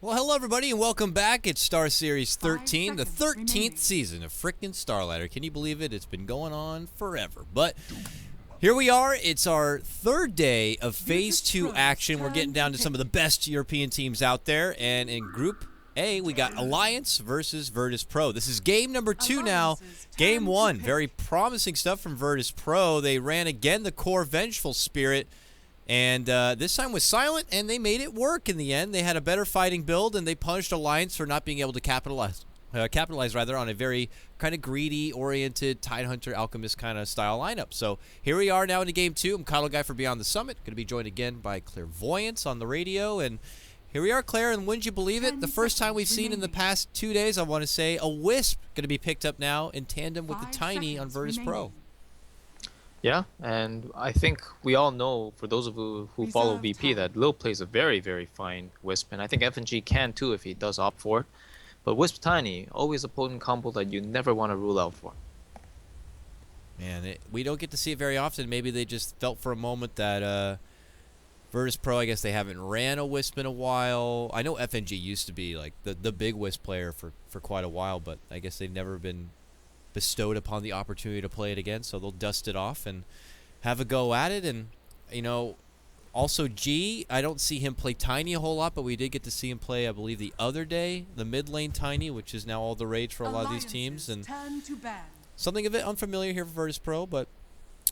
Well, hello everybody and welcome back. It's Star Series 13, the 13th season of frickin' Starlighter. Can you believe it? It's been going on forever. But here we are. It's our third day of Phase 2 action. We're getting down to some of the best European teams out there. And in Group A, we got Alliance versus Virtus.pro. This is game number 2 now. Game 1, very promising stuff from Virtus.pro. They ran again the core Vengeful Spirit. And this time was silent, and they made it work in the end. They had a better fighting build, and they punished Alliance for not being able to capitalize on a very kind of greedy-oriented Tidehunter Alchemist kind of style lineup. So here we are now into Game 2. I'm KotLGuy for Beyond the Summit. Going to be joined again by Clairvoyance on the radio. And here we are, Claire, and wouldn't you believe it? The first time we've seen in the past 2 days, I want to say, a Wisp going to be picked up now in tandem with the Tiny on Virtus.pro. Yeah, and I think we all know, for those of you who follow VP, that Lil plays a very, very fine Wisp, and I think FNG can too if he does opt for it. But Wisp Tiny, always a potent combo that you never want to rule out for. Man, we don't get to see it very often. Maybe they just felt for a moment that Virtus.pro, I guess they haven't ran a Wisp in a while. I know FNG used to be like the big Wisp player for quite a while, but I guess they've never been bestowed upon the opportunity to play it again, so they'll dust it off and have a go at it. And you know, also G, I don't see him play Tiny a whole lot, but we did get to see him play, I believe, the other day, the mid lane Tiny, which is now all the rage for a lot of these teams, and something a bit unfamiliar here for Virtus.pro, but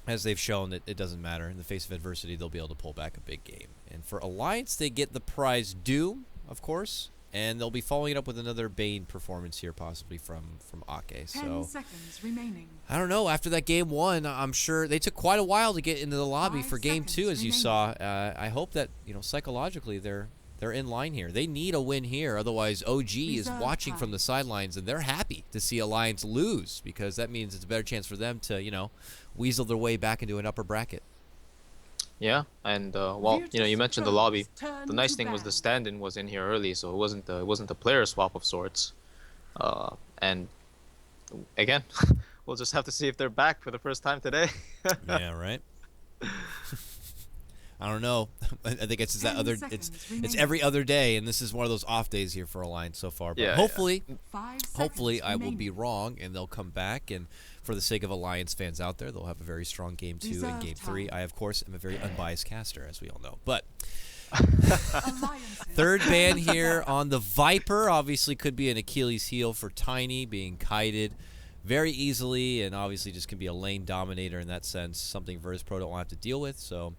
as they've shown, it doesn't matter. In the face of adversity, they'll be able to pull back a big game. And for Alliance, they get the prize Doom, of course, and they'll be following it up with another Bane performance here, possibly from Ake. So 10 seconds remaining. I don't know. After that game 1, I'm sure they took quite a while to get into the lobby for game 2, as you saw. I hope that psychologically they're in line here. They need a win here, otherwise OG is watching from the sidelines, and they're happy to see Alliance lose because that means it's a better chance for them to weasel their way back into an upper bracket. Yeah, and well, you mentioned the lobby. The nice thing was the stand-in was in here early, so it wasn't a player swap of sorts. And again, we'll just have to see if they're back for the first time today. Yeah, right. I don't know. I think it's that other. It's every other day, and this is one of those off days here for Alliance so far. But hopefully I will be wrong, and they'll come back. And for the sake of Alliance fans out there, they'll have a very strong game 2 and game 3. I, of course, am a very unbiased caster, as we all know. But third ban here on the Viper obviously could be an Achilles heel for Tiny, being kited very easily, and obviously just can be a lane dominator in that sense. Something Virtus.pro don't have to deal with. So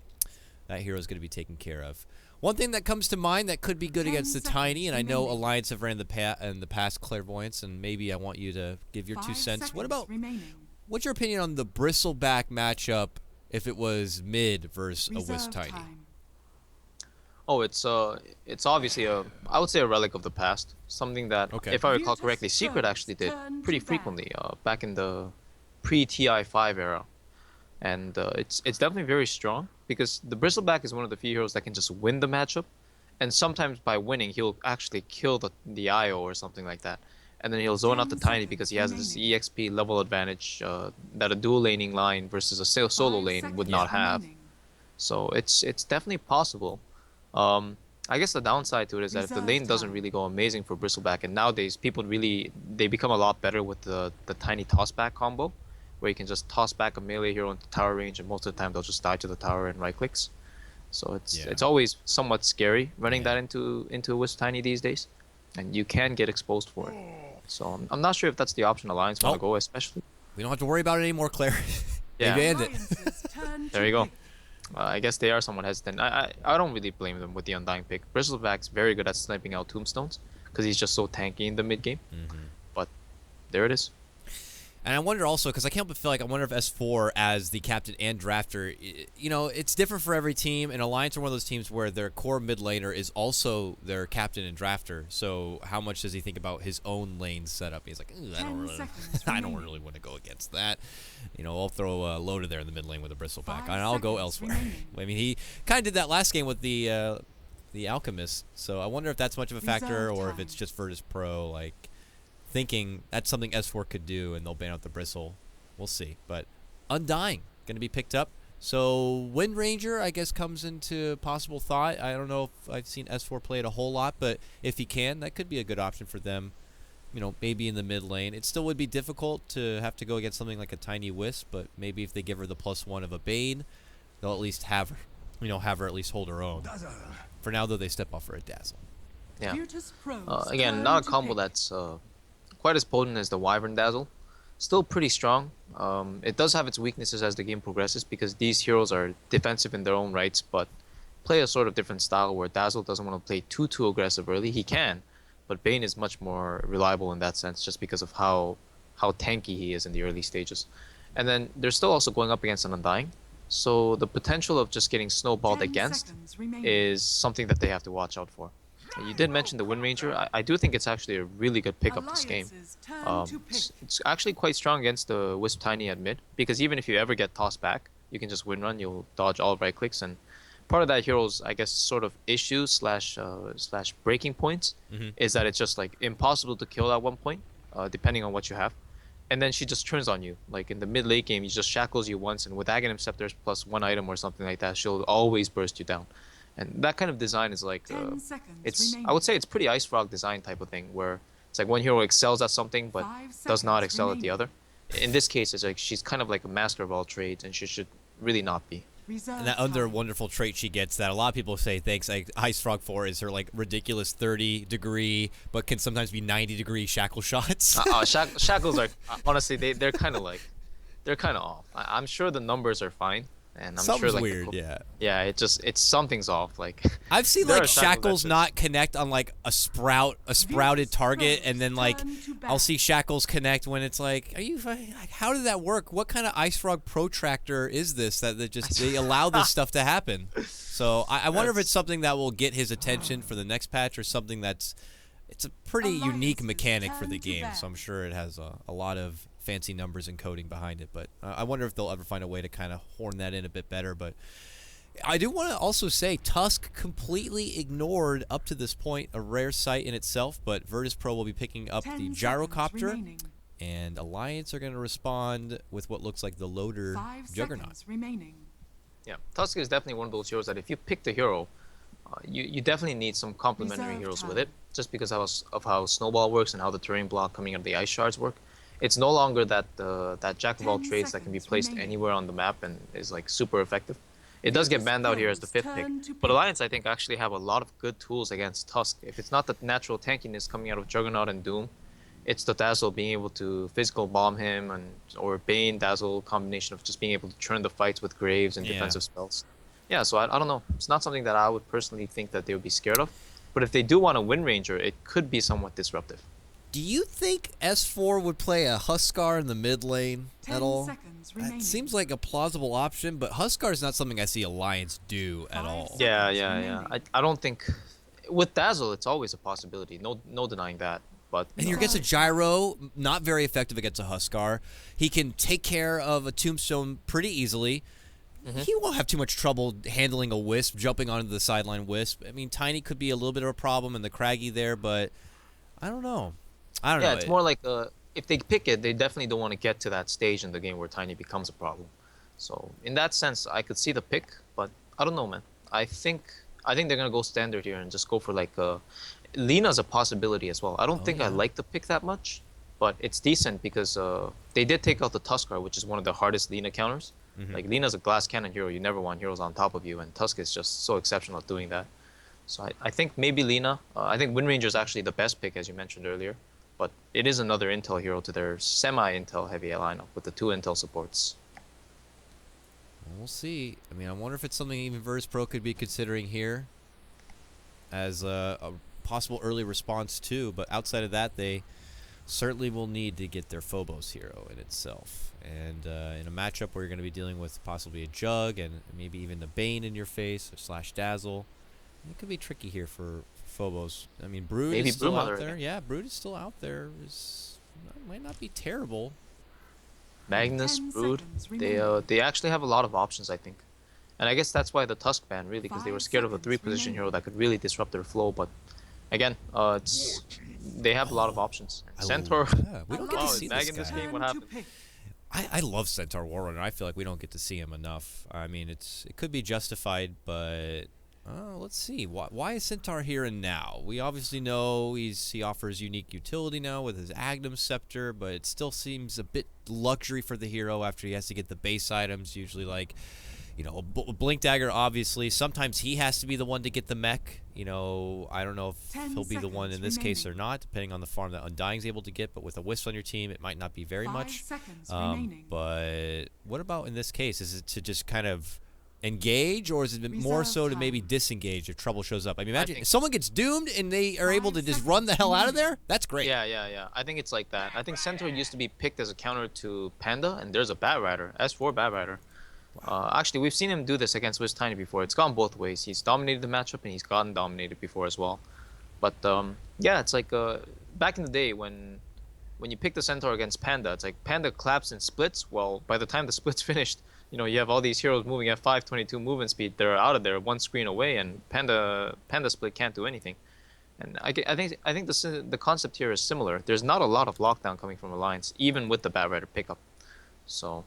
that hero is going to be taken care of. One thing that comes to mind that could be good against the Tiny, and I know Alliance have ran in the past Clairvoyance, and maybe I want you to give your 2 cents. What's your opinion on the Bristleback matchup if it was mid versus a Wisp Tiny? Oh, it's obviously I would say a relic of the past. Something that, if I recall correctly, Secret actually did pretty frequently back in the pre-TI5 era. And it's definitely very strong because the Bristleback is one of the few heroes that can just win the matchup, and sometimes by winning he'll actually kill the IO or something like that, and then he'll zone out the Tiny because he has this EXP level advantage that a dual laning line versus a solo lane would not have. So it's definitely possible. I guess the downside to it is that if the lane doesn't really go amazing for Bristleback, and nowadays people they become a lot better with the Tiny tossback combo, where you can just toss back a melee hero into tower range, and most of the time they'll just die to the tower and right clicks. So it's always somewhat scary running that into Wisp Tiny these days, and you can get exposed for it. So I'm not sure if that's the option Alliance want to go, especially. We don't have to worry about it anymore, Claire. Yeah. They banned it. There you go. I guess they are somewhat hesitant. I don't really blame them with the Undying pick. Bristleback's very good at sniping out tombstones because he's just so tanky in the mid game. But there it is. And I wonder also, because I can't but feel like I wonder if S4 as the captain and drafter, it's different for every team. And Alliance are one of those teams where their core mid laner is also their captain and drafter. So how much does he think about his own lane setup? He's like, I don't really want to go against that. I'll throw a loader there in the mid lane with a Bristleback, and I'll go elsewhere. I mean, he kind of did that last game with the Alchemist. So I wonder if that's much of a factor, or if it's just Virtus.pro, thinking that's something S4 could do, and they'll ban out the Bristle. We'll see. But Undying going to be picked up. So Wind Ranger, I guess, comes into possible thought. I don't know if I've seen S4 play it a whole lot, but if he can, that could be a good option for them. You know, maybe in the mid lane. It still would be difficult to have to go against something like a Tiny Wisp, but maybe if they give her the +1 of a Bane, they'll at least have her, have her at least hold her own. For now, though, they step off for a Dazzle. Yeah. Again, not a combo that's quite as potent as the Wyvern Dazzle. Still pretty strong. It does have its weaknesses as the game progresses because these heroes are defensive in their own rights, but play a sort of different style where Dazzle doesn't want to play too aggressive early. He can, but Bane is much more reliable in that sense just because of how tanky he is in the early stages. And then they're still also going up against an Undying, so the potential of just getting snowballed against is something that they have to watch out for. You did mention the Wind Ranger. I do think it's actually a really good pickup this game. It's actually quite strong against the Wisp Tiny at mid, because even if you ever get tossed back, you can just Wind Run, you'll dodge all right clicks, and part of that hero's, I guess, sort of issue slash breaking points is that it's just like impossible to kill at one point, depending on what you have. And then she just turns on you. Like in the mid late game, he just shackles you once, and with Aghanim Scepters plus 1 item or something like that, she'll always burst you down. And that kind of design is like, I would say it's pretty Ice Frog design type of thing, where it's like one hero excels at something but does not excel at the other. In this case, it's like she's kind of like a master of all trades, and she should really not be. And that other wonderful trait she gets that a lot of people say thanks like Ice Frog for is her like ridiculous 30-degree but can sometimes be 90-degree shackle shots. Shackles are honestly they're kind of off. I'm sure the numbers are fine, and I'm Something's sure like weird, yeah. Yeah, it's something's off. Like I've seen like shackles not connect on like a sprouted target, and then like I'll see shackles connect when it's like, are you like, how did that work? What kind of Ice Frog protractor is this that just they allow this stuff to happen? So I wonder if it's something that will get his attention for the next patch, or something it's a pretty unique mechanic for the game. So I'm sure it has a lot of fancy numbers and coding behind it, but I wonder if they'll ever find a way to kind of horn that in a bit better. But I do want to also say Tusk completely ignored up to this point, a rare sight in itself, but virtus.pro will be picking up the Gyrocopter, and Alliance are going to respond with what looks like the Loader Juggernaut. Yeah, Tusk is definitely one of those heroes that if you pick the hero, you definitely need some complementary heroes with it, just because of how Snowball works and how the terrain block coming out of the Ice Shards work. It's no longer that jack of all trades that can be placed anywhere on the map and is like super effective. It does get banned out here as the 5th pick, but Alliance I think actually have a lot of good tools against Tusk. If it's not the natural tankiness coming out of Juggernaut and Doom, it's the Dazzle being able to physical bomb him, or Bane Dazzle combination of just being able to turn the fights with Graves and defensive spells. Yeah, so I don't know. It's not something that I would personally think that they would be scared of, but if they do want a Wind Ranger, it could be somewhat disruptive. Do you think S4 would play a Huskar in the mid lane at all? It seems like a plausible option, but Huskar is not something I see Alliance do at all. Yeah. I don't think with Dazzle it's always a possibility. No denying that. But and he gets a gyro, not very effective against a Huskar. He can take care of a Tombstone pretty easily. He won't have too much trouble handling a Wisp, jumping onto the sideline Wisp. I mean, Tiny could be a little bit of a problem, and the Craggy there, but I don't know. Yeah, it's more like if they pick it, they definitely don't want to get to that stage in the game where Tiny becomes a problem. So in that sense, I could see the pick, but I don't know, man. I think they're gonna go standard here and just go for like Lina's a possibility as well. I don't think I like the pick that much, but it's decent because they did take out the Tuskar, which is one of the hardest Lina counters. Like Lina's a glass cannon hero. You never want heroes on top of you, and Tusk is just so exceptional at doing that. So I think maybe Lina. I think Wind Ranger is actually the best pick, as you mentioned earlier. But it is another Intel hero to their semi-Intel heavy lineup with the 2 Intel supports. We'll see. I mean, I wonder if it's something even virtus.pro could be considering here as a possible early response too. But outside of that, they certainly will need to get their Phobos hero in itself. And in a matchup where you're going to be dealing with possibly a Jug and maybe even the Bane in your face or / Dazzle, it could be tricky here for Phobos. I mean, Brood is still out there. Yeah, Brood is still out there. Might not be terrible. Magnus, Brood, they actually have a lot of options, I think. And I guess that's why the Tusk ban, really, because they were scared of a 3-position hero that could really disrupt their flow. But again, they have a lot of options. Centaur. We don't get to see this guy. Game, what happened? I love Centaur Warrunner. I feel like we don't get to see him enough. I mean, it could be justified, but let's see. Why is Centaur here and now? We obviously know he offers unique utility now with his Agnum Scepter, but it still seems a bit luxury for the hero after he has to get the base items, usually like, you know, a Blink Dagger, obviously. Sometimes he has to be the one to get the mech. You know, I don't know if he'll be the one in this case or not, depending on the farm that Undying's able to get. But with a Wisp on your team, it might not be very much. But what about in this case? Is it to just kind of engage, or is it more so to maybe disengage if trouble shows up? I mean, imagine if someone gets doomed and they are able to just run the hell out of there. That's great. Yeah. I think it's like that. I think Centaur used to be picked as a counter to Panda, and there's a Bat Rider, S4 Bat Rider. Actually, we've seen him do this against Wiz Tiny before. It's gone both ways. He's dominated the matchup, and he's gotten dominated before as well. But yeah, it's like back in the day when you pick the Centaur against Panda, it's like Panda claps and splits. Well, by the time the split's finished, you know, you have all these heroes moving at 522 movement speed. They're out of there, one screen away, and Panda split can't do anything. And I think the concept here is similar. There's not a lot of lockdown coming from Alliance, even with the Bat Rider pickup. So.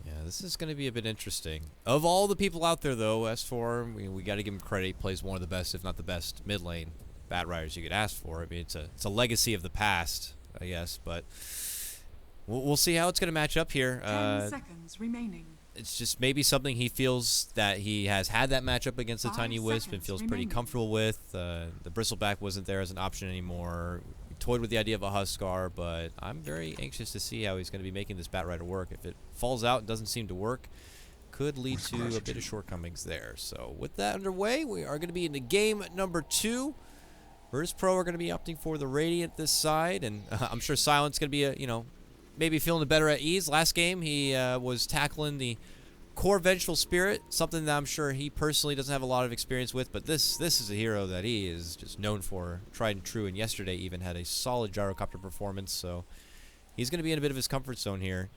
Yeah, this is going to be a bit interesting. Of all the people out there, though, S4, we got to give him credit. He plays one of the best, if not the best, mid lane Bat Riders you could ask for. I mean, it's a legacy of the past, I guess, but we'll see how it's going to match up here. 10 seconds remaining. It's just maybe something he feels that he has had that matchup against the Tiny Wisp and feels pretty comfortable with. The Bristleback wasn't there as an option anymore. Toyed with the idea of a Huskar, but I'm very anxious to see how he's going to be making this Bat Rider work. If it falls out and doesn't seem to work, could lead to a bit of shortcomings there. So with that underway, we are going to be in the game number 2. virtus.pro are going to be opting for the Radiant this side, and I'm sure Silent's going to be, maybe feeling better at ease. Last game, he was tackling the Core Vengeful Spirit, something that I'm sure he personally doesn't have a lot of experience with, but this is a hero that he is just known for, tried and true, and yesterday even had a solid gyrocopter performance, so he's going to be in a bit of his comfort zone here,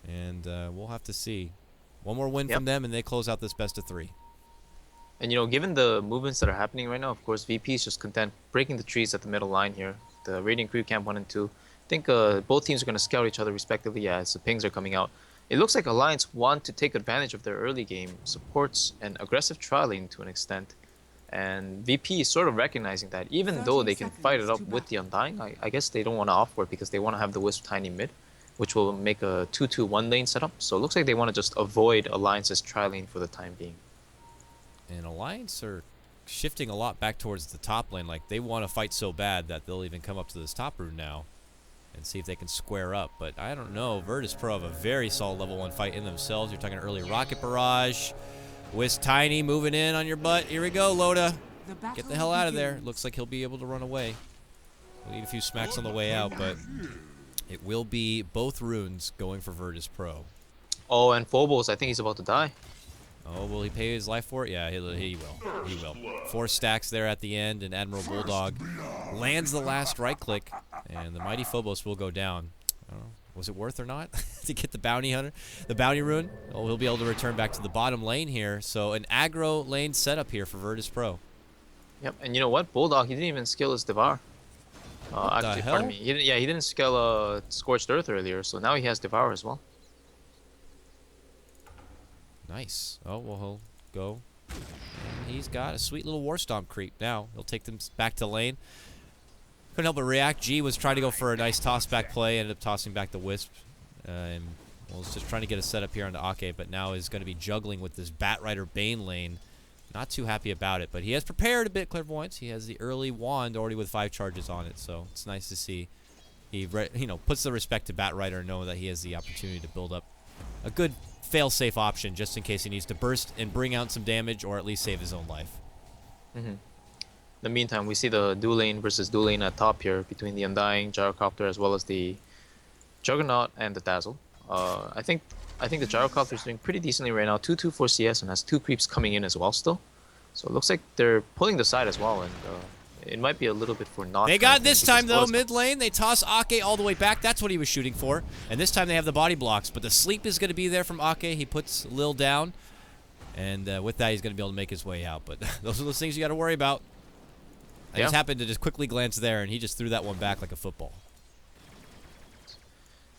and we'll have to see. One more win from them, and they close out this best of 3. And, given the movements that are happening right now, of course, VP is just content breaking the trees at the middle line here. The Radiant Crew Camp 1 and 2. I think both teams are going to scout each other respectively as the pings are coming out. It looks like Alliance want to take advantage of their early game supports and aggressive trialing to an extent. And VP is sort of recognizing that even though they can fight it up with the Undying, I guess they don't want to opt for it because they want to have the Wisp Tiny mid, which will make a 2-2-1 lane setup. So it looks like they want to just avoid Alliance's trialing for the time being. And Alliance are shifting a lot back towards the top lane. Like, they want to fight so bad that they'll even come up to this top rune now and see if they can square up. But I don't know. virtus.pro have a very solid level 1 fight in themselves. You're talking early Rocket Barrage. Wiz Tiny moving in on your butt. Here we go, Loda. Get the hell out of there. Looks like he'll be able to run away. We'll need a few smacks on the way out, but it will be both runes going for virtus.pro. Oh, and Phobos, I think he's about to die. Oh, will he pay his life for it? Yeah, he will. He will. 4 stacks there at the end, and Admiral Bulldog lands the last right click, and the mighty Phobos will go down. I don't know, was it worth or not to get the bounty hunter, the bounty rune? Oh, he'll be able to return back to the bottom lane here. So an aggro lane setup here for virtus.pro. Yep, and you know what? Bulldog, he didn't even skill his Devour. Actually, pardon me. He didn't skill Scorched Earth earlier, so now he has Devour as well. Nice. Oh, well, he'll go. And he's got a sweet little War Stomp creep now. He'll take them back to lane. Couldn't help but react. G was trying to go for a nice toss-back play. Ended up tossing back the Wisp. And was just trying to get a setup here onto Ake, but now is going to be juggling with this Bat Rider Bane lane. Not too happy about it, but he has prepared a bit, Clairvoyance. He has the early wand already with 5 charges on it, so it's nice to see. He puts the respect to Bat Rider, knowing that he has the opportunity to build up a good fail-safe option just in case he needs to burst and bring out some damage or at least save his own life. In the meantime, we see the dual lane versus dual lane at top here between the Undying, Gyrocopter, as well as the Juggernaut and the Dazzle. I think the Gyrocopter is doing pretty decently right now. 2-2-4 CS and has 2 creeps coming in as well still. So it looks like they're pulling the side as well, and it might be a little bit for not. They got it this time though, mid lane. They toss Ake all the way back. That's what he was shooting for. And this time they have the body blocks, but the sleep is going to be there from Ake. He puts Lil down, and with that he's going to be able to make his way out. But those are those things you got to worry about. I just happened to just quickly glance there, and he just threw that one back like a football.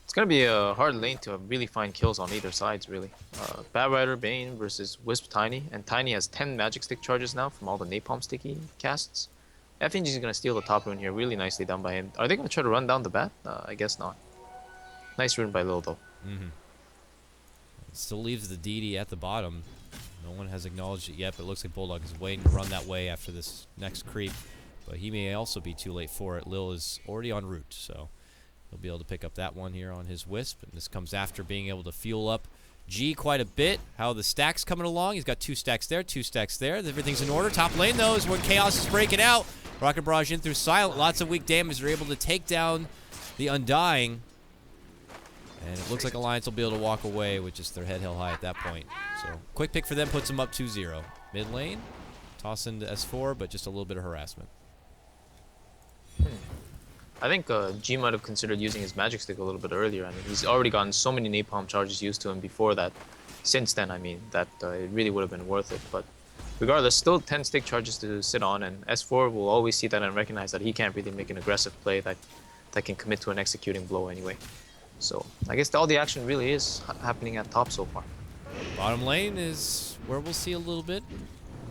It's gonna be a hard lane to really find kills on either sides, really. Bat Rider Bane versus Wisp Tiny, and Tiny has 10 magic stick charges now from all the napalm sticky casts. FNG is gonna steal the top rune here, really nicely done by him. Are they gonna try to run down the bat? I guess not. Nice rune by Lil though. Still leaves the DD at the bottom. No one has acknowledged it yet, but it looks like Bulldog is waiting to run that way after this next creep. But he may also be too late for it. Lil is already en route, so he'll be able to pick up that one here on his Wisp. And this comes after being able to fuel up G quite a bit. How the stack's coming along. He's got 2 stacks there, 2 stacks there. Everything's in order. Top lane, though, is when Chaos is breaking out. Rocket Barrage in through Silent. Lots of weak damage. They're able to take down the Undying. And it looks like Alliance will be able to walk away with just their head held high at that point. So, quick pick for them puts them up 2-0. Mid lane, toss into S4, but just a little bit of harassment. I think G might have considered using his magic stick a little bit earlier. I mean, he's already gotten so many napalm charges used to him before that. Since then, I mean, that it really would have been worth it. But regardless, still 10 stick charges to sit on, and S4 will always see that and recognize that he can't really make an aggressive play that can commit to an executing blow anyway. So I guess all the action really is happening at top so far. Bottom lane is where we'll see a little bit.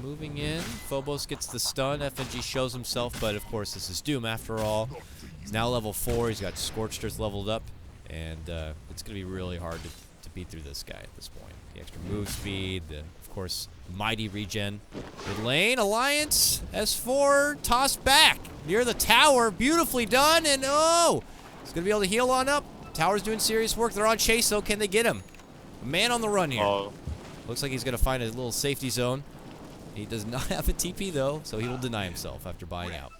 Moving in, Phobos gets the stun. FNG shows himself, but of course this is Doom after all. He's now level 4. He's got Scorched Earth leveled up, and it's going to be really hard to beat through this guy at this point. The extra move speed, of course, mighty regen. Mid lane, Alliance, S4, tossed back near the tower. Beautifully done, and oh! He's going to be able to heal on up. Tower's doing serious work. They're on chase, though. Can they get him? A man on the run here. Looks like he's going to find a little safety zone. He does not have a TP, though, so he will deny himself after buying out.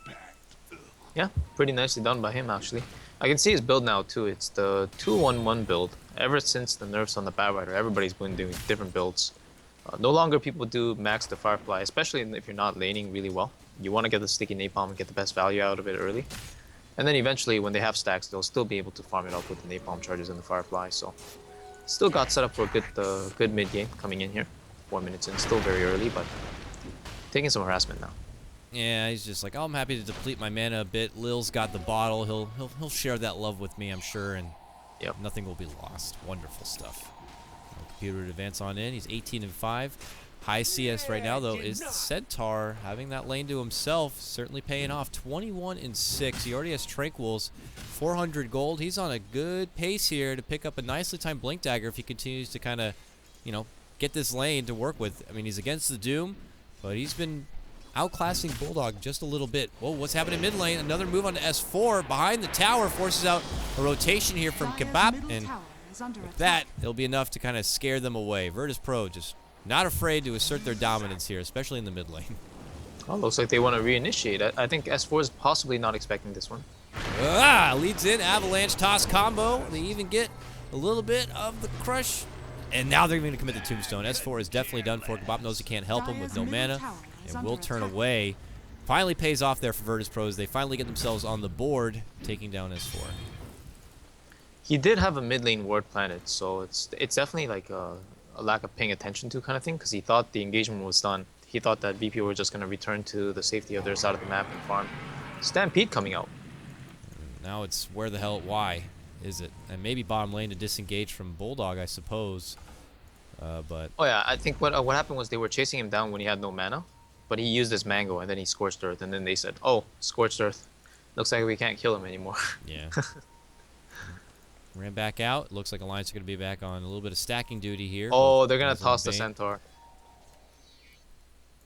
Yeah, pretty nicely done by him, actually. I can see his build now, too. It's the 2-1-1 build. Ever since the nerfs on the Bat Rider, everybody's been doing different builds. No longer people do max the Firefly, especially if you're not laning really well. You want to get the sticky napalm and get the best value out of it early. And then eventually, when they have stacks, they'll still be able to farm it up with the napalm charges and the Firefly. So, still got set up for a good mid game coming in here. 4 minutes in, still very early, but taking some harassment now. Yeah, he's just like, oh, I'm happy to deplete my mana a bit. Lil's got the bottle. He'll share that love with me, I'm sure, and nothing will be lost. Wonderful stuff. Computer to advance on in. He's 18-5. High CS right now, though, is Centaur having that lane to himself, certainly paying off. 21-6. He already has Tranquils, 400 gold. He's on a good pace here to pick up a nicely timed Blink Dagger if he continues to kind of, get this lane to work with. I mean, he's against the Doom, but he's been outclassing Bulldog just a little bit. Whoa, what's happening mid lane? Another move on to S4 behind the tower forces out a rotation here from Kebab, and with that, it'll be enough to kind of scare them away. Virtus.pro just not afraid to assert their dominance here, especially in the mid lane. Oh, looks like they want to reinitiate. I think S4 is possibly not expecting this one. Leads in, avalanche toss combo. They even get a little bit of the crush. And now they're going to commit the tombstone. S4 is definitely done for. Kebab knows he can't help him with no mana and will turn away. Finally pays off there for Virtus.pro as they finally get themselves on the board, taking down S4. He did have a mid lane ward planted, so it's definitely like a lack of paying attention to kind of thing, because he thought the engagement was done. He thought that VP were just going to return to the safety of their side of the map and farm. Stampede coming out. Now it's where the hell, why is it? And maybe bottom lane to disengage from Bulldog, I suppose. But oh yeah, I think what happened was they were chasing him down when he had no mana, but he used his mango and then he Scorched Earth, and then they said, oh, Scorched Earth, looks like we can't kill him anymore. Yeah. Ran back out. Looks like Alliance are going to be back on a little bit of stacking duty here. Oh, they're going to toss the Centaur.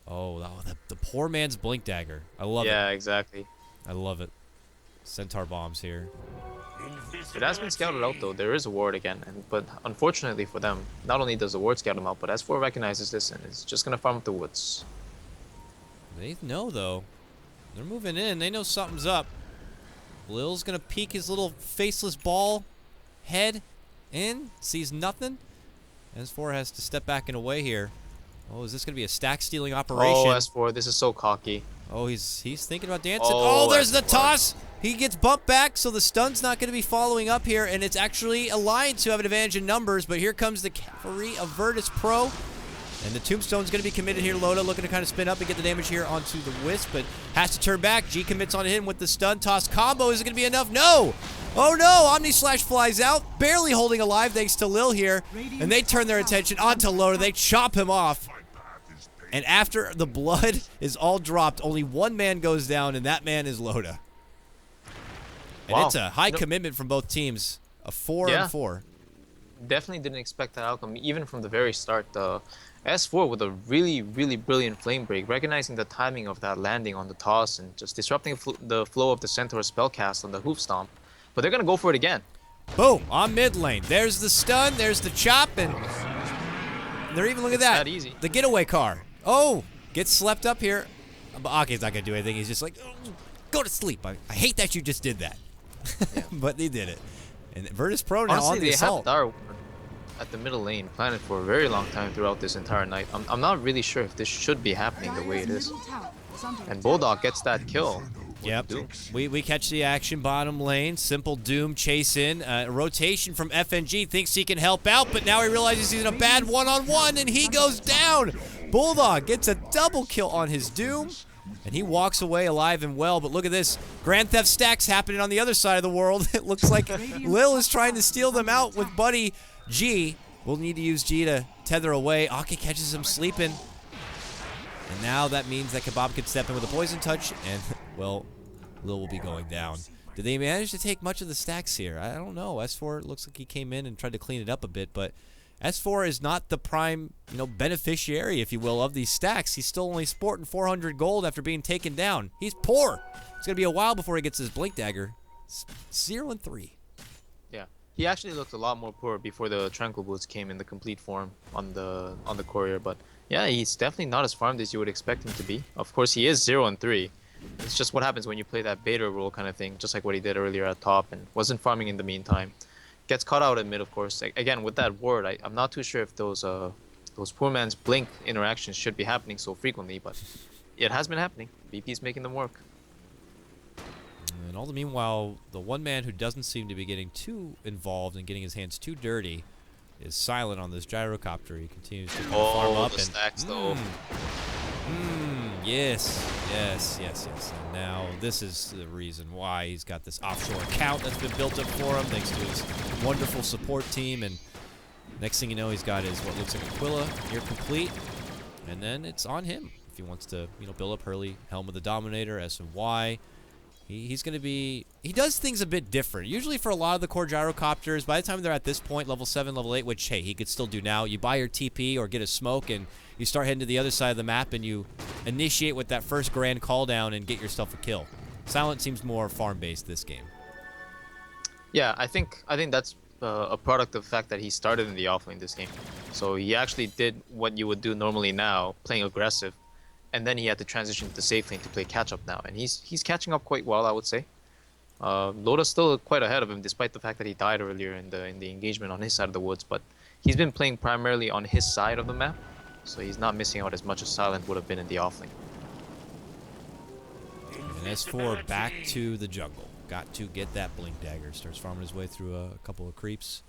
Oh, the poor man's Blink Dagger. I love it. Yeah, exactly. I love it. Centaur bombs here. It has been scouted out, though. There is a ward again, but unfortunately for them, not only does the ward scout them out, but S4 recognizes this and is just going to farm up the woods. They know, though. They're moving in. They know something's up. Lil's going to peek his little faceless ball head in, sees nothing. S4 has to step back and away here. Oh, is this going to be a stack stealing operation? Oh, S4, this is so cocky. Oh, he's thinking about dancing. Oh, there's the toss. He gets bumped back, so the stun's not going to be following up here, and it's actually Alliance who have an advantage in numbers, but here comes the cavalry of Virtus.pro, and the tombstone's going to be committed here. Loda looking to kind of spin up and get the damage here onto the Wisp, but has to turn back. G commits on him with the stun toss combo. Is it going to be enough? No! Oh no, Omni Slash flies out, barely holding alive thanks to Lil here. And they turn their attention onto Loda. They chop him off. And after the blood is all dropped, only one man goes down, and that man is Loda. And it's a high commitment from both teams. A 4-on-4. Definitely didn't expect that outcome, even from the very start. S4 with a really, really brilliant flame break, recognizing the timing of that landing on the toss and just disrupting the flow of the Centaur spellcast on the hoof stomp. But they're going to go for it again. Boom, on mid lane. There's the stun, there's the chop, and they're even, look at that. Easy. The getaway car. Oh, gets slept up here. But Ake's not going to do anything. He's just like, oh, go to sleep. I hate that you just did that. Yeah. But they did it. And virtus.pro now on the assault. Honestly, they have Dar at the middle lane planted for a very long time throughout this entire night. I'm not really sure if this should be happening the way it is. And Bulldog gets that kill. Yep, we catch the action bottom lane. Simple Doom chase in. Rotation from FNG, thinks he can help out, but now he realizes he's in a bad one-on-one, and he goes down. Bulldog gets a double kill on his Doom, and he walks away alive and well. But look at this. Grand Theft stacks happening on the other side of the world. It looks like Lil is trying to steal them out with Buddy G. We'll need to use G to tether away. Ake catches him sleeping. And now that means that Kebab can step in with a poison touch, and, well, Lil will be going down. Did they manage to take much of the stacks here? I don't know. S4 looks like he came in and tried to clean it up a bit, but S4 is not the prime, beneficiary, if you will, of these stacks. He's still only sporting 400 gold after being taken down. He's poor. It's going to be a while before he gets his Blink Dagger. 0-3. Yeah. He actually looked a lot more poor before the Tranquil Boots came in the complete form on the courier, but yeah, he's definitely not as farmed as you would expect him to be. Of course, he is 0-3. It's just what happens when you play that beta role kind of thing, just like what he did earlier at top and wasn't farming in the meantime. Gets caught out at mid, of course. Again, with that ward, I'm not too sure if those poor man's blink interactions should be happening so frequently, but it has been happening. BP's making them work. And all the meanwhile, the one man who doesn't seem to be getting too involved and getting his hands too dirty is silent on this gyrocopter. He continues to farm up the stacks, though. Yes. And now this is the reason why he's got this offshore account that's been built up for him, thanks to his wonderful support team. And next thing you know, he's got his what looks like Aquila near complete, and then it's on him if he wants to, build up Hurley, Helm of the Dominator, S and Y. He's going to be... He does things a bit different. Usually for a lot of the core gyrocopters, by the time they're at this point, level 7, level 8, which, hey, he could still do now, you buy your TP or get a smoke, and you start heading to the other side of the map, and you initiate with that first grand call down and get yourself a kill. Silent seems more farm-based this game. Yeah, I think that's a product of the fact that he started in the offlane this game. So he actually did what you would do normally now, playing aggressive. And then he had to transition to the safe lane to play catch-up now. And he's catching up quite well, I would say. Loda's still quite ahead of him, despite the fact that he died earlier in the engagement on his side of the woods. But he's been playing primarily on his side of the map, so he's not missing out as much as Silent would have been in the offlane. And S4 back to the jungle. Got to get that Blink Dagger. Starts farming his way through a couple of creeps.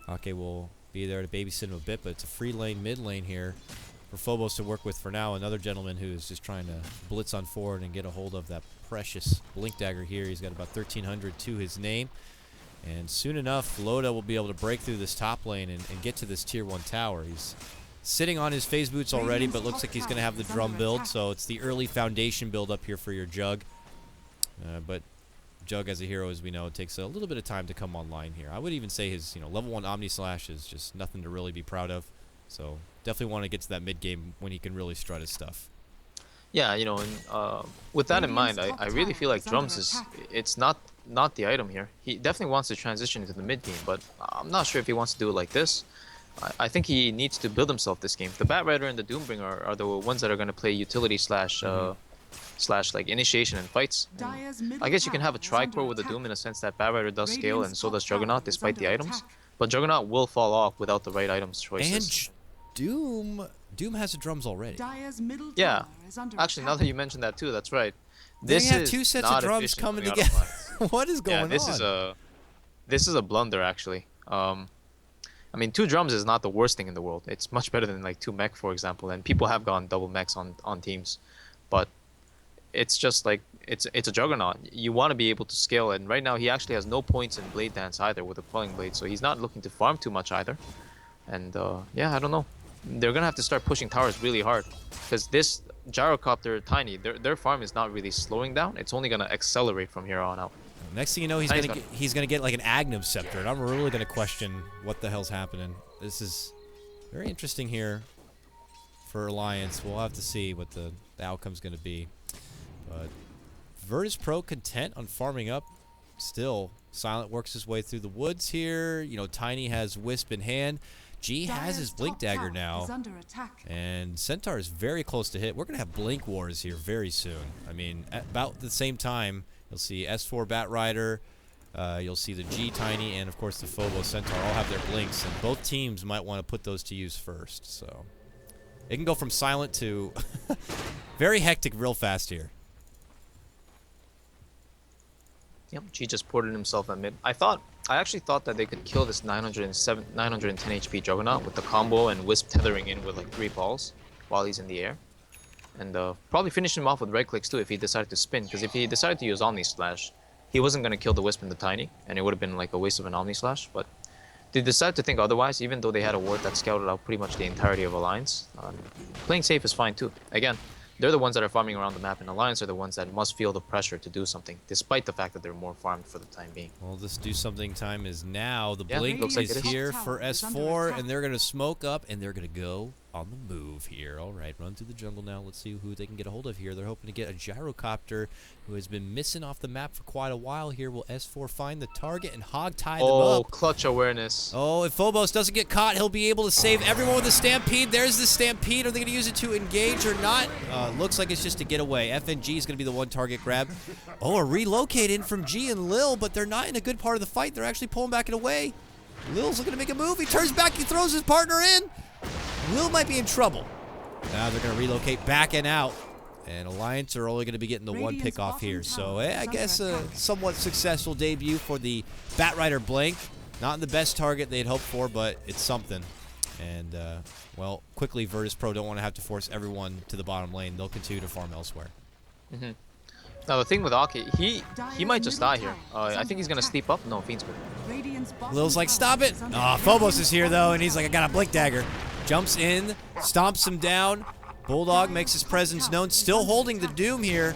Ake will be there to babysit him a bit, but it's a free lane, mid lane here for Phobos to work with for now. Another gentleman who is just trying to blitz on forward and get a hold of that precious Blink Dagger here. He's got about 1,300 to his name. And soon enough, Loda will be able to break through this top lane and get to this tier 1 tower. He's sitting on his phase boots already, but looks like he's going to have the drum build. So it's the early foundation build up here for your Jug. But Jug as a hero, as we know, takes a little bit of time to come online here. I would even say his level 1 Omni Slash is just nothing to really be proud of. So definitely want to get to that mid game when he can really strut his stuff. Yeah, and with that in mind, I really feel like drums it's not the item here. He definitely wants to transition into the mid game, but I'm not sure if he wants to do it like this. I think he needs to build himself this game. The Bat Rider and the Doombringer are the ones that are going to play utility slash like initiation and fights. And I guess you can have a tri-core with the Doom in a sense that Bat Rider does scale and so does Juggernaut despite the items. But Juggernaut will fall off without the right items choices. And Doom has the drums already. Yeah, actually, now that you mentioned that too, that's right. They have 2 sets of drums coming together. What is going on? This is a blunder actually. I mean, 2 drums is not the worst thing in the world. It's much better than like 2 mech, for example. And people have gone double mechs on teams, but it's just like it's a juggernaut. You want to be able to scale, and right now he actually has no points in Blade Dance either with the Quelling Blade, so he's not looking to farm too much either. And yeah, I don't know. They're gonna have to start pushing towers really hard, because this Gyrocopter Tiny, their farm is not really slowing down. It's only gonna accelerate from here on out. Next thing you know, he's gonna get like an Aghanim Scepter, and I'm really gonna question what the hell's happening. This is very interesting here for Alliance. We'll have to see what the outcome's gonna be. But virtus.pro content on farming up. Still, Silent works his way through the woods here. You know, Tiny has Wisp in hand. G has his Blink Dagger now, and Centaur is very close to hit. We're going to have Blink Wars here very soon. I mean, at about the same time, you'll see S4 Bat Rider, you'll see the G Tiny, and of course the Phobos Centaur all have their Blinks, and both teams might want to put those to use first. So it can go from Silent to very hectic real fast here. Yep, G just ported himself at mid. I actually thought that they could kill this 910 HP Juggernaut with the combo and Wisp tethering in with like 3 balls while he's in the air. And probably finish him off with right clicks too if he decided to spin, because if he decided to use Omni Slash, he wasn't going to kill the Wisp and the Tiny, and it would have been like a waste of an Omni Slash. But they decided to think otherwise, even though they had a ward that scouted out pretty much the entirety of Alliance. Playing safe is fine too. Again, they're the ones that are farming around the map, and Alliance are the ones that must feel the pressure to do something, despite the fact that they're more farmed for the time being. Well, this do something time is now. The Blink is here for S4, and they're going to smoke up, and they're going to go on the move here. All right, run through the jungle now. Let's see who they can get a hold of here. They're hoping to get a Gyrocopter who has been missing off the map for quite a while here. Will S4 find the target and hog-tie them up? Oh, clutch awareness. Oh, if Phobos doesn't get caught, he'll be able to save everyone with a Stampede. There's the Stampede. Are they going to use it to engage or not? Looks like it's just to get away. FNG is going to be the one target grab. Oh, a relocate in from G and Lil, but they're not in a good part of the fight. They're actually pulling back and away. Lil's looking to make a move. He turns back. He throws his partner in. Lil might be in trouble. Now they're going to relocate back and out. And Alliance are only going to be getting the one pick off here. So I guess a somewhat successful debut for the Bat Rider Blink. Not the best target they'd hoped for, but it's something. And, well, quickly, virtus.pro don't want to have to force everyone to the bottom lane. They'll continue to farm elsewhere. Mm-hmm. Now, the thing with Aki, he might just die here. I think he's going to sleep up. No, Fiend's good. Lil's like, stop it. Phobos is here, though, and he's like, I got a Blink Dagger. Jumps in, stomps him down. Bulldog makes his presence known. Still holding the Doom here.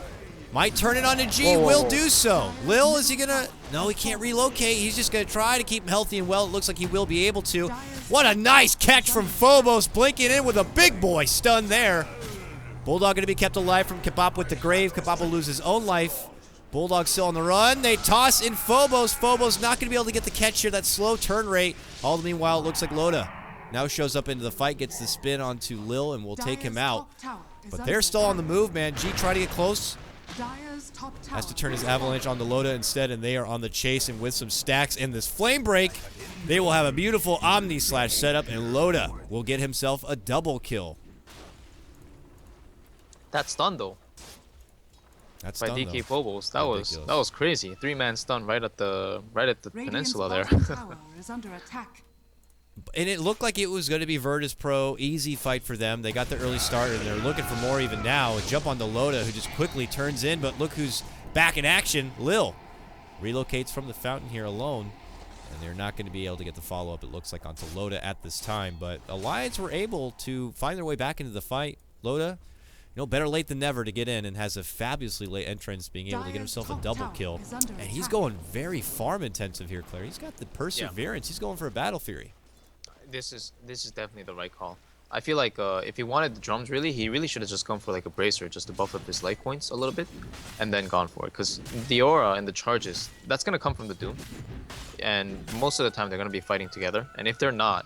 Might turn it on to G. Whoa. Will do so. Lil, is he going to... No, he can't relocate. He's just going to try to keep him healthy and well. It looks like he will be able to. What a nice catch from Phobos. Blinking in with a big boy stun there. Bulldog going to be kept alive from Kebab with the grave. Kebab will lose his own life. Bulldog still on the run. They toss in Phobos. Phobos not going to be able to get the catch here. That slow turn rate. All the meanwhile, it looks like Loda now shows up into the fight, gets the spin onto Lil, and will take him out. But they're still on the move, man. G try to get close. Has to turn his Avalanche on the Loda instead, and they are on the chase, and with some stacks in this Flame Break, they will have a beautiful Omni Slash setup, and Loda will get himself a double kill. That stun, though. That's by done, DK though. Phobos. That was crazy. 3-man stun right at the peninsula there. And it looked like it was going to be virtus.pro, easy fight for them. They got the early start, and they're looking for more even now. A jump on the Loda, who just quickly turns in, but look who's back in action. Lil relocates from the fountain here alone, and they're not going to be able to get the follow-up, it looks like, onto Loda at this time. But Alliance were able to find their way back into the fight. Loda, you know, better late than never to get in, and has a fabulously late entrance, being able to get himself a double kill. And he's going very farm-intensive here, Claire. He's got the perseverance. Yeah. He's going for a Battle Fury. This is definitely the right call. I feel like if he wanted the drums, he really should have just gone for like a bracer just to buff up his life points a little bit, and then gone for it. Because the aura and the charges, that's gonna come from the Doom, and most of the time they're gonna be fighting together. And if they're not,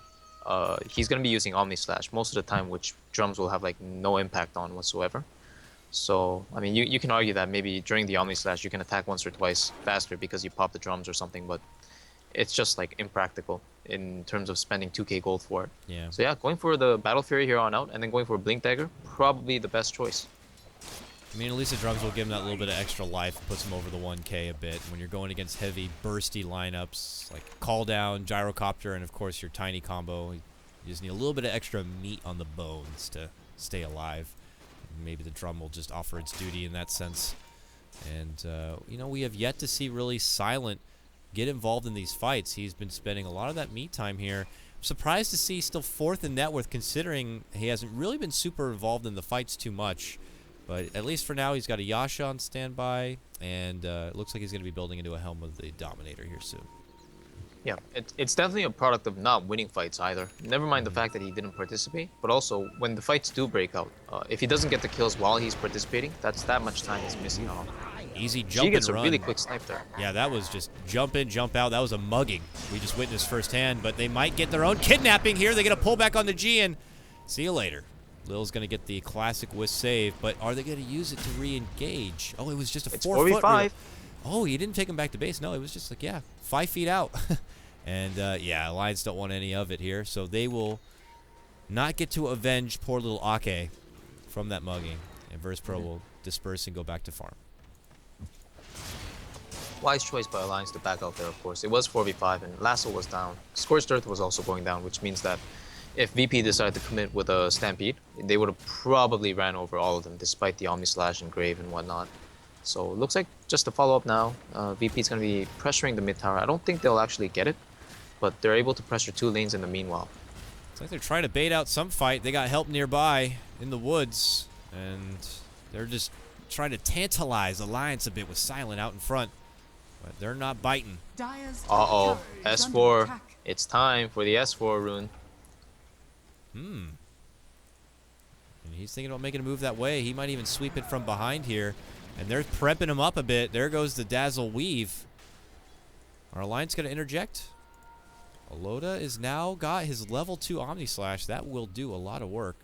he's gonna be using Omni Slash most of the time, which drums will have like no impact on whatsoever. So I mean, you can argue that maybe during the Omni Slash you can attack once or twice faster because you pop the drums or something, but it's just like impractical in terms of spending 2k gold for it. Yeah. So yeah, going for the Battle Fury here on out, and then going for a Blink Dagger, probably the best choice. I mean, at least the drums will give him that little bit of extra life, puts him over the 1k a bit. When you're going against heavy, bursty lineups, like Call Down, Gyrocopter, and of course your Tiny combo, you just need a little bit of extra meat on the bones to stay alive. maybe the drum will just offer its duty in that sense. And, you know, we have yet to see really Silent get involved in these fights. He's been spending a lot of that me time here. I'm surprised to see still 4th in net worth, considering he hasn't really been super involved in the fights too much. But at least for now, he's got a Yasha on standby, and it looks like he's going to be building into a Helm of the Dominator here soon. Yeah, it's definitely a product of not winning fights either. Never mind the fact that he didn't participate, but also when the fights do break out, if he doesn't get the kills while he's participating, that's that much time he's missing off. Easy jump He gets and a run. really quick snipe there. Yeah, that was just jump in, jump out. That was a mugging. We just witnessed firsthand, but they might get their own kidnapping here. They get a pullback on the G, and see you later. Lil's going to get the classic whisk save, but are they going to use it to re-engage? Oh, it was just a 4-foot. 4v5. Oh, he didn't take him back to base. No, it was just like, yeah, 5 feet out. And, yeah, Alliance don't want any of it here, so they will not get to avenge poor little Ake from that mugging. And virtus.pro will disperse and go back to farm. Wise choice by Alliance to back out there, of course. It was 4v5, and Lasso was down. Scorched Earth was also going down, which means that if VP decided to commit with a Stampede, they would have probably ran over all of them, despite the Omni Slash and Grave and whatnot. So it looks like, just to follow up now, VP is going to be pressuring the mid tower. I don't think they'll actually get it, but they're able to pressure 2 lanes in the meanwhile. It's like they're trying to bait out some fight. They got help nearby in the woods, and they're just trying to tantalize Alliance a bit with Silent out in front. But they're not biting. Uh-oh, S4. It's time for the S4 rune. And he's thinking about making a move that way. He might even sweep it from behind here. And they're prepping him up a bit. There goes the Dazzle Weave. Our Alliance going to interject? Aloda is now got his level 2 Omni Slash. That will do a lot of work.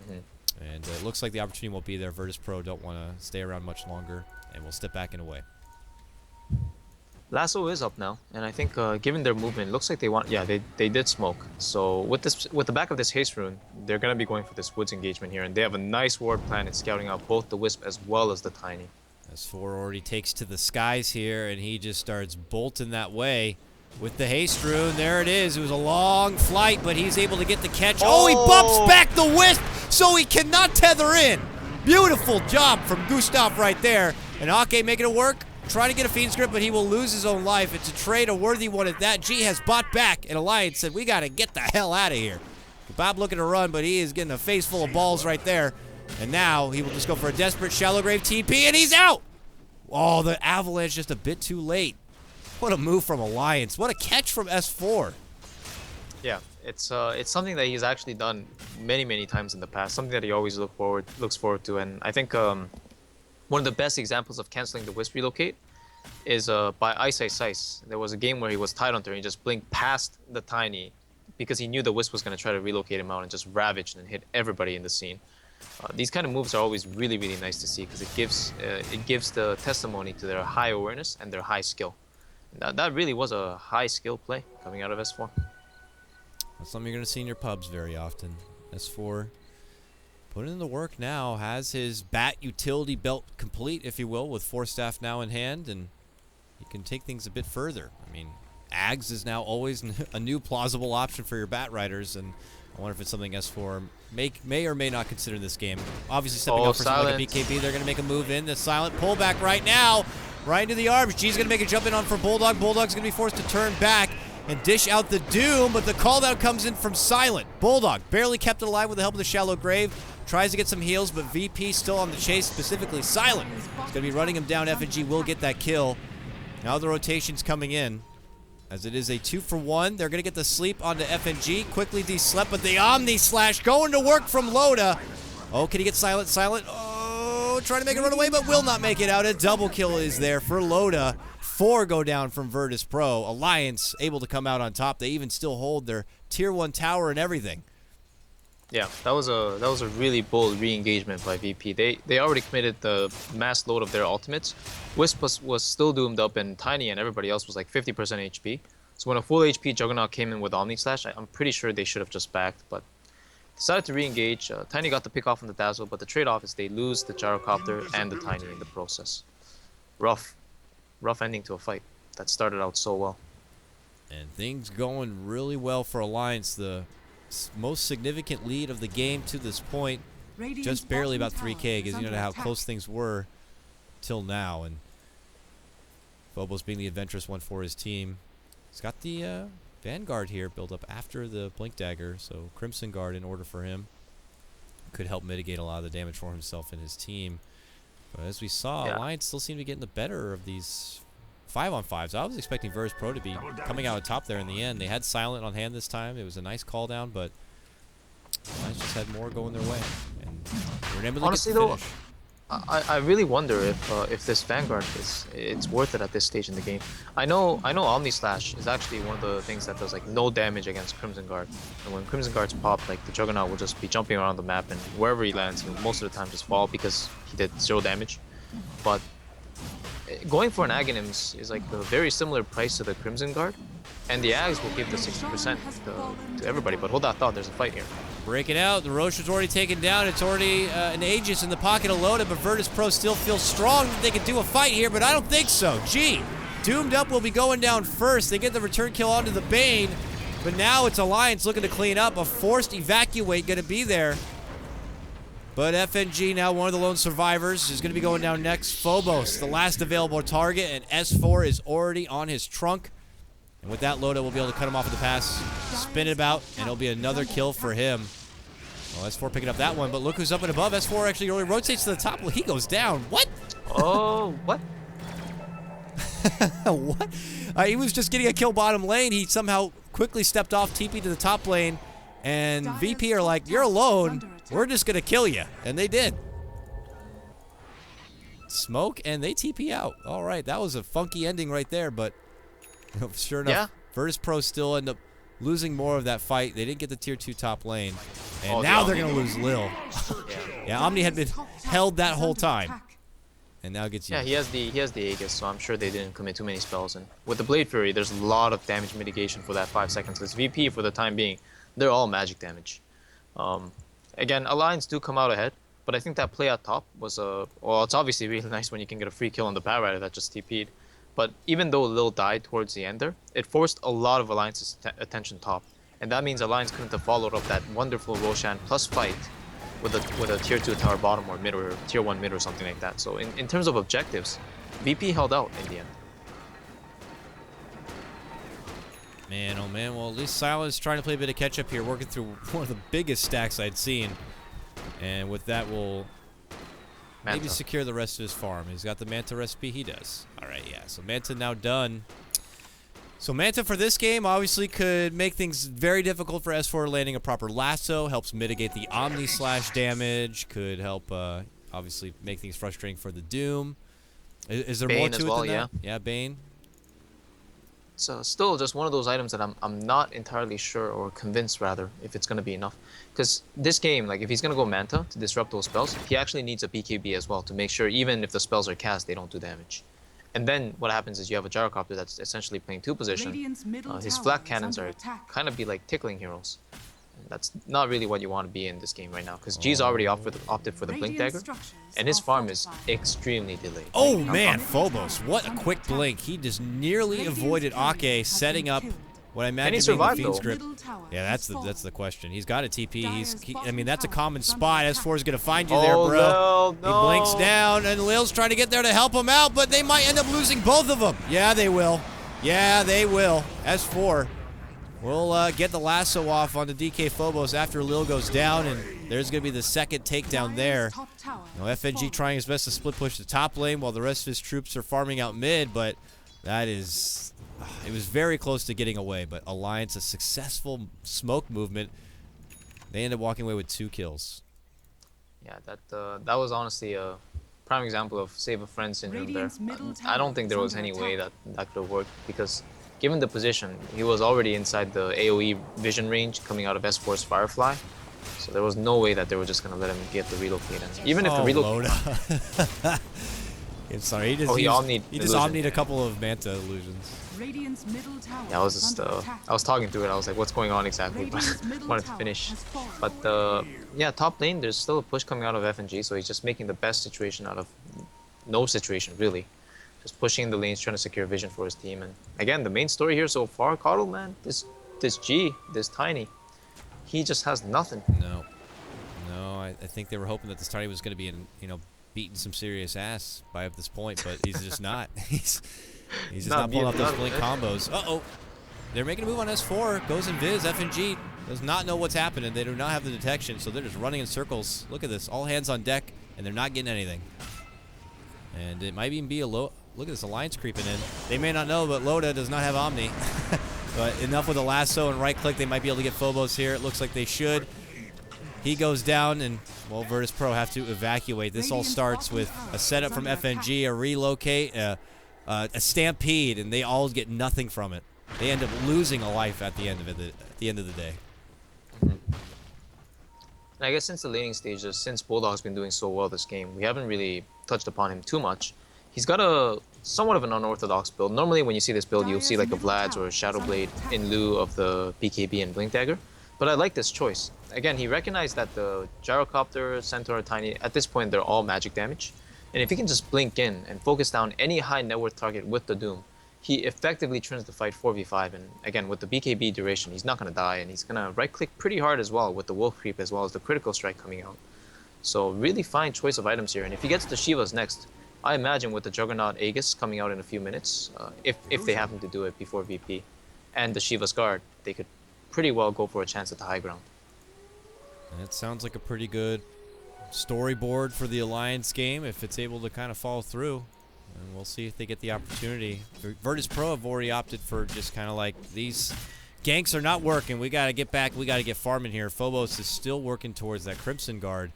And it looks like the opportunity won't be there. virtus.pro don't want to stay around much longer. And we'll step back and away. Lasso is up now, and I think given their movement, it looks like they want. Yeah, they did smoke. So with the back of this haste rune, they're gonna be going for this woods engagement here, and they have a nice ward plan in scouting out both the Wisp as well as the Tiny. S4 already takes to the skies here, and he just starts bolting that way with the haste rune. There it is. It was a long flight, but he's able to get the catch. Oh, he bumps back the Wisp, so he cannot tether in. Beautiful job from Gustav right there, and Ake making it work. Trying to get a Fiend's Grip, but he will lose his own life. It's a trade, a worthy one at that. G has bought back, and Alliance said, we got to get the hell out of here. Bob looking to run, but he is getting a face full of balls right there. And now he will just go for a desperate Shallow Grave TP, and he's out! Oh, the Avalanche just a bit too late. What a move from Alliance. What a catch from S4. Yeah, it's something that he's actually done many times in the past. Something that he always looks forward to, and I think one of the best examples of canceling the Wisp relocate is by Ice Ice Ice. There was a game where he was Tidehunter and he just blinked past the Tiny because he knew the Wisp was going to try to relocate him out and just ravage and hit everybody in the scene. These kind of moves are always really nice to see because it gives the testimony to their high awareness and their high skill. That really was a high skill play coming out of S4. That's something you're going to see in your pubs very often. S4 putting in the work now, has his bat utility belt complete, if you will, with 4 staff now in hand, and he can take things a bit further. I mean, Ags is now always a new plausible option for your bat riders, and I wonder if it's something S4 may or may not consider this game. Obviously stepping up for something like a BKB, they're going to make a move in. The Silent pullback right now, right into the arms. G's going to make a jump in on for Bulldog. Bulldog's going to be forced to turn back and dish out the Doom, but the call out comes in from Silent. Bulldog barely kept it alive with the help of the Shallow Grave. Tries to get some heals, but VP still on the chase, specifically Silent. He's going to be running him down. FNG will get that kill. Now the rotation's coming in. As it is a 2-for-1. They're going to get the sleep onto FNG. Quickly de-slept, but the Omni Slash going to work from Loda. Oh, can he get Silent? Silent. Oh, trying to make a run away, but will not make it out. A double kill is there for Loda. 4 go down from virtus.pro. Alliance able to come out on top. They even still hold their tier 1 tower and everything. Yeah, that was a really bold re-engagement by VP. They already committed the mass load of their ultimates. Wisp was still doomed up, and Tiny and everybody else was like 50% HP. So when a full HP Juggernaut came in with Omni Slash, I'm pretty sure they should have just backed, but decided to re-engage. Tiny got the pick off on the Dazzle, but the trade-off is they lose the Gyrocopter and the Tiny in the process. Rough ending to a fight that started out so well. And things going really well for Alliance. The most significant lead of the game to this point. just barely about 3K, because you know how close things were till now. And Phobos being the adventurous one for his team. He's got the Vanguard here built up after the Blink Dagger, so Crimson Guard in order for him. Could help mitigate a lot of the damage for himself and his team. But as we saw, Alliance still seem to be getting the better of these 5-on-5s. I was expecting virtus.pro to be coming out on top there in the end. They had Silent on hand this time. It was a nice call down, but Alliance just had more going their way. And they were able to honestly, get the finish. I really wonder if this Vanguard it's worth it at this stage in the game. I know Omni Slash is actually one of the things that does like no damage against Crimson Guard. And when Crimson Guards pop, like the Juggernaut will just be jumping around the map, and wherever he lands, he'll most of the time just fall because he did 0 damage. But going for an Aghanims is like a very similar price to the Crimson Guard, and the Ags will give the 60% to everybody. But hold that thought, there's a fight here. Break it out. The Roche is already taken down. It's already an Aegis in the pocket of Loda, but virtus.pro still feels strong that they can do a fight here, but I don't think so. Gee, Doomed Up will be going down first. They get the return kill onto the Bane, but now it's Alliance looking to clean up. A forced evacuate going to be there. But FNG, now one of the lone survivors, is going to be going down next. Phobos, the last available target, and S4 is already on his trunk. And with that, Loda will be able to cut him off at the pass, spin it about, and it'll be another kill for him. Well, S4 picking up that one, but look who's up and above. S4 actually really rotates to the top. Well, he goes down. What? Oh, what? What? He was just getting a kill bottom lane. He somehow quickly stepped off, TP to the top lane, and VP are like, you're alone. We're just going to kill you. And they did. Smoke, and they TP out. All right, that was a funky ending right there, but sure enough, virtus.pro still end up losing more of that fight. They didn't get the tier 2 top lane, and now they're going to lose Lil. Yeah, Omni had been held that whole time, and now gets used. Yeah, he has the Aegis, so I'm sure they didn't commit too many spells. And with the Blade Fury, there's a lot of damage mitigation for that 5 seconds. Because VP, for the time being, they're all magic damage. Again, Alliance do come out ahead, but I think that play at top was well, it's obviously really nice when you can get a free kill on the Bat Rider that just TP'd. But even though Lil died towards the end there, it forced a lot of Alliance's attention top. And that means Alliance couldn't have followed up that wonderful Roshan plus fight with a tier 2 tower bottom or mid or tier 1 mid or something like that. So in terms of objectives, VP held out in the end. Man, oh man, well at least Silent's trying to play a bit of catch up here, working through one of the biggest stacks I'd seen. And with that, we'll maybe secure the rest of his farm. He's got the Manta recipe, he does. Alright, yeah, so Manta now done. So Manta for this game obviously could make things very difficult for S4 landing a proper lasso, helps mitigate the Omni Slash damage, could help obviously make things frustrating for the Doom. Is there more to it than that? Yeah, Bane. So still just one of those items that I'm not entirely sure, or convinced rather, if it's going to be enough. Because this game, like if he's going to go Manta to disrupt those spells, he actually needs a BKB as well to make sure even if the spells are cast, they don't do damage. And then what happens is you have a Gyrocopter that's essentially playing 2 position. His flak cannons are kind of be like tickling heroes. And that's not really what you want to be in this game right now, because G's already opted for the Blink Dagger, and his farm is extremely delayed. Oh man, Phobos, what a quick blink. He just nearly avoided Ake setting up what I imagine being the Fiend's Grip. Yeah, that's the question. He's got a TP. I mean, that's a common spot. S4 is going to find you there, bro. No. He blinks down, and Lil's trying to get there to help him out, but they might end up losing both of them. Yeah, they will. Yeah, they will. S4 will get the lasso off on the DK Phobos after Lil goes down, and there's going to be the second takedown there. Now, FNG trying his best to split push the top lane while the rest of his troops are farming out mid, but that is... It was very close to getting away, but Alliance, a successful smoke movement. They ended up walking away with 2 kills. Yeah, that was honestly a prime example of save a friend syndrome there. I don't think there was any way that could have worked, because given the position, he was already inside the AoE vision range coming out of S4's Firefly. So there was no way that they were just going to let him get the relocate. And even if the relocate... I'm sorry, he just omnied a couple of Manta illusions. Yeah, I was talking through it. I was like, what's going on exactly? But wanted to finish. But yeah, top lane, there's still a push coming out of FNG, so he's just making the best situation out of no situation, really. Just pushing the lanes, trying to secure vision for his team. And again, the main story here so far, KotL, man, this G, this Tiny, he just has nothing. No, I think they were hoping that this Tiny was going to be beating some serious ass by up this point, but he's just not. He's just not pulling off those blink combos. Uh-oh. They're making a move on S4. Goes Invis. FNG does not know what's happening. They do not have the detection, so they're just running in circles. Look at this. All hands on deck, and they're not getting anything. And it might even be a low. Look at this Alliance creeping in. They may not know, but Loda does not have Omni. But enough with a lasso and right click. They might be able to get Phobos here. It looks like they should. He goes down, and, well, virtus.pro have to evacuate. This all starts with a setup from FNG, a relocate, a stampede, and they all get nothing from it. They end up losing a life at the end of it. At the end of the day. And I guess since the laning stages, since Bulldog's been doing so well this game, we haven't really touched upon him too much. He's got a somewhat of an unorthodox build. Normally when you see this build, you'll see like a Vlad's or a Shadowblade in lieu of the BKB and Blink Dagger. But I like this choice. Again, he recognized that the Gyrocopter, Centaur, Tiny, at this point they're all magic damage. And if he can just blink in and focus down any high net worth target with the Doom, he effectively turns the fight 4v5. And again, with the BKB duration, he's not going to die, and he's going to right click pretty hard as well with the Wolf Creep as well as the Critical Strike coming out. So really fine choice of items here. And if he gets the Shivas next, I imagine with the Juggernaut Aegis coming out in a few minutes, if they happen to do it before VP, and the Shiva's Guard, they could pretty well go for a chance at the high ground. And it sounds like a pretty good storyboard for the Alliance game if it's able to kind of follow through. And we'll see if they get the opportunity. virtus.pro have already opted for just kind of like, these ganks are not working. We got to get back. We got to get farming here. Phobos is still working towards that Crimson Guard.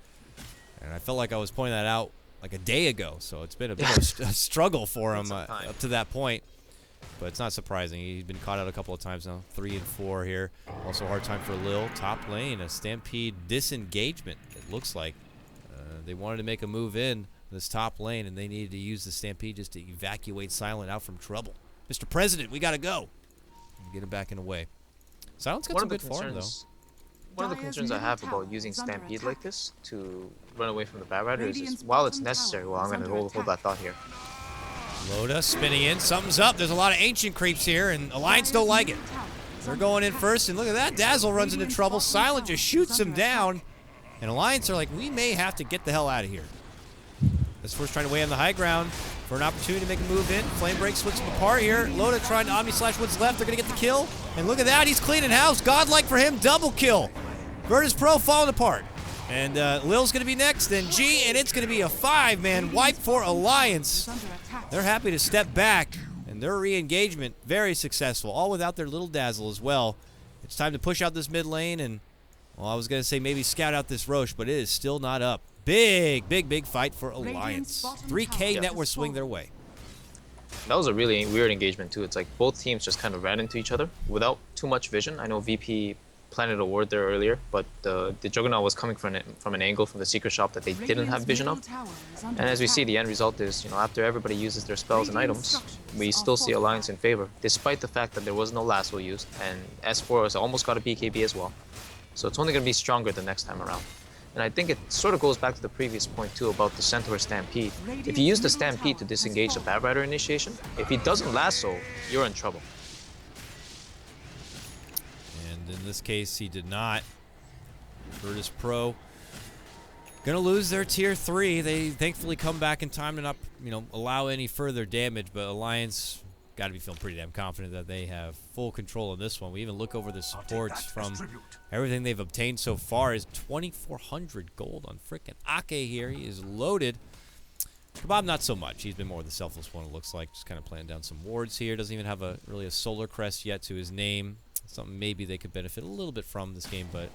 And I felt like I was pointing that out like a day ago. So it's been a bit of a struggle for him up to that point. But it's not surprising. He's been caught out a couple of times now. 3 and 4 here. Also hard time for Lil. Top lane, a Stampede disengagement, it looks like. They wanted to make a move in this top lane, and they needed to use the Stampede just to evacuate Silent out from trouble. Mr. President, we got to go. Get him back in a way. Silent's got some good farm, though. One of the concerns I have about using Stampede like this to run away from the Bat Rider is while it's necessary, well, I'm going to hold that thought here. Loda spinning in. Something's up. There's a lot of ancient creeps here, and Alliance don't like it. They're going in first, and look at that. Dazzle runs into trouble. Silent just shoots him down. And Alliance are like, we may have to get the hell out of here. This first trying to weigh on the high ground for an opportunity to make a move in. Flame Break splits them apart here. Loda trying to Omni-Slash what's left. They're going to get the kill. And look at that. He's cleaning house. Godlike for him. Double kill. virtus.pro falling apart. And Lil's going to be next. Then G, and it's going to be a 5-man wipe for Alliance. They're happy to step back. And their re-engagement, very successful. All without their little Dazzle as well. It's time to push out this mid lane and, well, I was going to say maybe scout out this Roche, but it is still not up. Big fight for Alliance. 3K net worth swing their way. That was a really weird engagement, too. It's like both teams just kind of ran into each other without too much vision. I know VP planted a ward there earlier, but the Juggernaut was coming from an angle from the Secret Shop that they didn't have vision of. And as we see, the end result is, after everybody uses their spells and items, we still see Alliance in favor, despite the fact that there was no lasso used, and S4 has almost got a BKB as well. So it's only going to be stronger the next time around. And I think it sort of goes back to the previous point too about the Centaur Stampede. If you use the Stampede to disengage the Bat Rider initiation, if he doesn't lasso, you're in trouble. And in this case, he did not. virtus.pro gonna lose their tier 3. They thankfully come back in time to not, allow any further damage, but Alliance got to be feeling pretty damn confident that they have full control of this one. We even look over the supports from everything they've obtained so far is 2,400 gold on frickin' Ake here. He is loaded. Kebab, not so much. He's been more of the selfless one, it looks like. Just kind of playing down some wards here. Doesn't even have really a solar crest yet to his name. Something maybe they could benefit a little bit from this game, but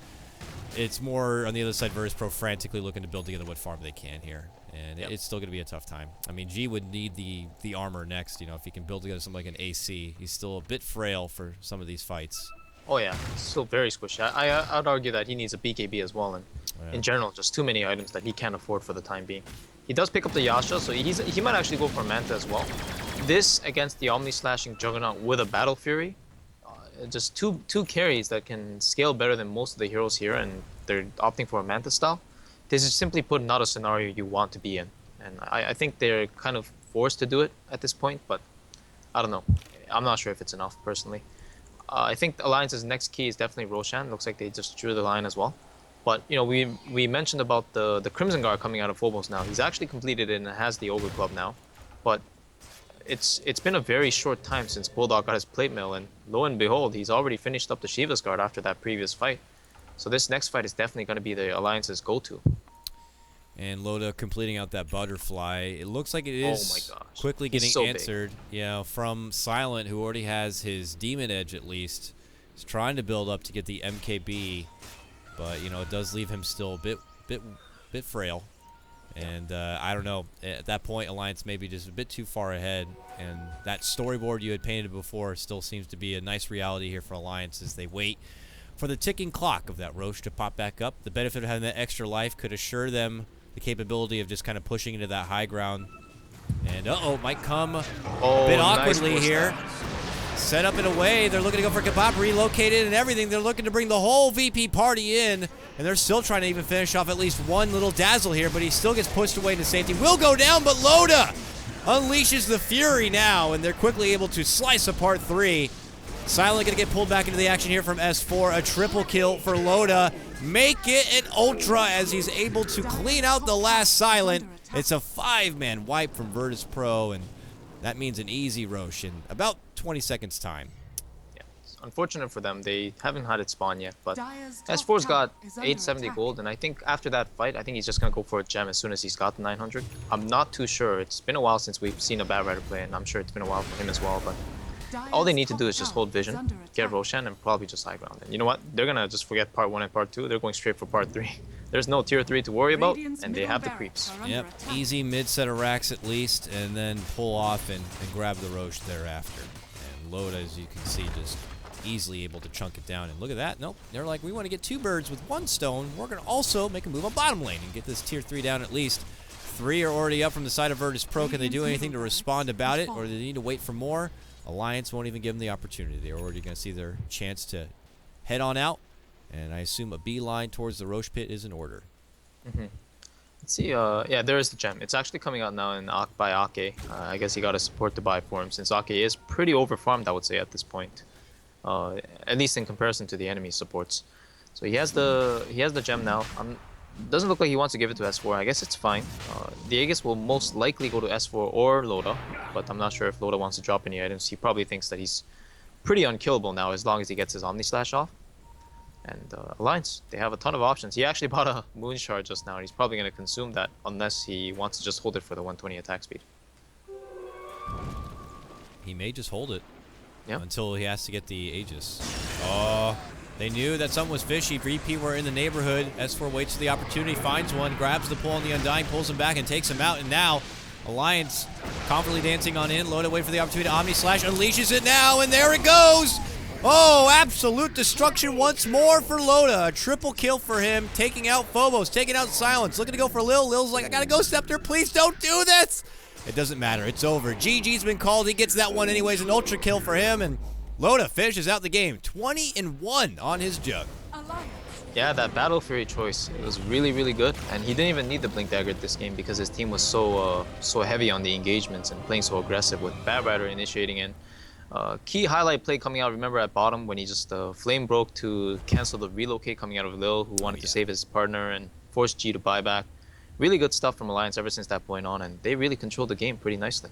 it's more on the other side, virtus.pro frantically looking to build together what farm they can here. And it's still going to be a tough time. I mean, G would need the armor next, if he can build together something like an AC. He's still a bit frail for some of these fights. Oh yeah, still very squishy. I'd argue that he needs a BKB as well, and in general, just too many items that he can't afford for the time being. He does pick up the Yasha, so he might actually go for Manta as well. This against the Omni-Slashing Juggernaut with a Battle Fury, just two carries that can scale better than most of the heroes here, and they're opting for a Manta style. This is simply put not a scenario you want to be in. And I think they're kind of forced to do it at this point, but I don't know. I'm not sure if it's enough, personally. I think Alliance's next key is definitely Roshan. Looks like they just drew the line as well. But we mentioned about the Crimson Guard coming out of Phobos now. He's actually completed it and has the Ogre Club now. But it's been a very short time since Bulldog got his plate mail, and lo and behold, he's already finished up the Shiva's Guard after that previous fight. So this next fight is definitely going to be the Alliance's go-to. And Loda completing out that butterfly. It looks like it is quickly getting answered. From Silent, who already has his Demon Edge at least. He's trying to build up to get the MKB, but it does leave him still a bit frail. And I don't know. At that point, Alliance may be just a bit too far ahead. And that storyboard you had painted before still seems to be a nice reality here for Alliance as they wait for the ticking clock of that Roche to pop back up. The benefit of having that extra life could assure them the capability of just kind of pushing into that high ground. And might come a bit awkwardly here. Set up in a way. They're looking to go for Kebab, relocated and everything. They're looking to bring the whole VP party in, and they're still trying to even finish off at least one little dazzle here, but he still gets pushed away into safety. Will go down, but Loda unleashes the fury now, and they're quickly able to slice apart 3. Silent going to get pulled back into the action here from S4. A triple kill for Loda. Make it an Ultra as he's able to clean out the last Silent. It's a 5-man wipe from virtus.pro, and that means an easy Roche in about 20 seconds time. Yeah, it's unfortunate for them. They haven't had it spawn yet, but S4's got 870 gold, and I think after that fight, I think he's just going to go for a gem as soon as he's got the 900. I'm not too sure. It's been a while since we've seen a Bad Rider play, and I'm sure it's been a while for him as well, but all they need to do is just hold vision, get Roshan, and probably just high ground. And you know what? They're going to just forget part 1 and part 2. They're going straight for part 3. There's no tier 3 to worry about, and they have the creeps. Yep, easy mid set of racks at least, and then pull off and grab the Roche thereafter. And Loda, as you can see, just easily able to chunk it down. And look at that. Nope, they're like, we want to get 2 birds with 1 stone. We're going to also make a move on bottom lane and get this tier 3 down at least. 3 are already up from the side of virtus.pro. Can they do anything to respond about it, or do they need to wait for more? Alliance won't even give them the opportunity. They're already going to see their chance to head on out. And I assume a beeline towards the Roche pit is in order. Let's see. Yeah, there is the gem. It's actually coming out now in by Ake. I guess he got a support to buy for him, since Ake is pretty overfarmed, I would say, at this point. At least in comparison to the enemy supports. So he has the gem now. Doesn't look like he wants to give it to S4. I guess it's fine. The Aegis will most likely go to S4 or Loda, but I'm not sure if Loda wants to drop any items. He probably thinks that he's pretty unkillable now as long as he gets his Omni Slash off. And Alliance, they have a ton of options. He actually bought a Moon Shard just now, and he's probably going to consume that unless he wants to just hold it for the 120 attack speed. He may just hold it yep. until he has to get the Aegis. Oh, they knew that something was fishy. VP were in the neighborhood. S4 waits for the opportunity, finds one, grabs the pull on the Undying, pulls him back, and takes him out. And now, Alliance confidently dancing on in. Loda wait for the opportunity. Omni Slash unleashes it now, and there it goes! Oh, absolute destruction once more for Loda. A triple kill for him, taking out Phobos, taking out Silence. Looking to go for Lil. Lil's like, I gotta go, Scepter. Please don't do this! It doesn't matter. It's over. GG's been called. He gets that one anyways. An ultra kill for him, and Loda finishes out the game. 20-1 on his jug. Yeah, that Battle Fury choice, it was really, really good. And he didn't even need the Blink Dagger this game because his team was so heavy on the engagements and playing so aggressive with Bad Rider initiating in. Key highlight play coming out, remember at bottom when he just flame broke to cancel the relocate coming out of Lil, who wanted to save his partner and force G to buy back. Really good stuff from Alliance ever since that point on, and they really controlled the game pretty nicely.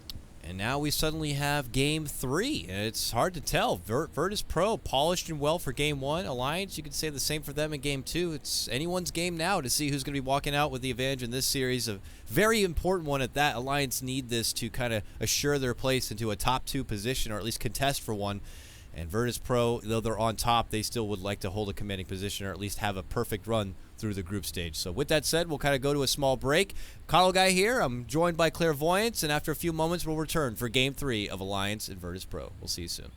And now we suddenly have Game 3, and it's hard to tell. virtus.pro polished and well for Game 1. Alliance, you could say the same for them in Game 2. It's anyone's game now to see who's going to be walking out with the advantage in this series. A very important one at that. Alliance need this to kind of assure their place into a top 2 position, or at least contest for one. And virtus.pro, though they're on top, they still would like to hold a commanding position or at least have a perfect run through the group stage. So with that said, we'll kind of go to a small break. KotLGuy here. I'm joined by Clairvoyance, and after a few moments, we'll return for Game 3 of Alliance and virtus.pro. We'll see you soon.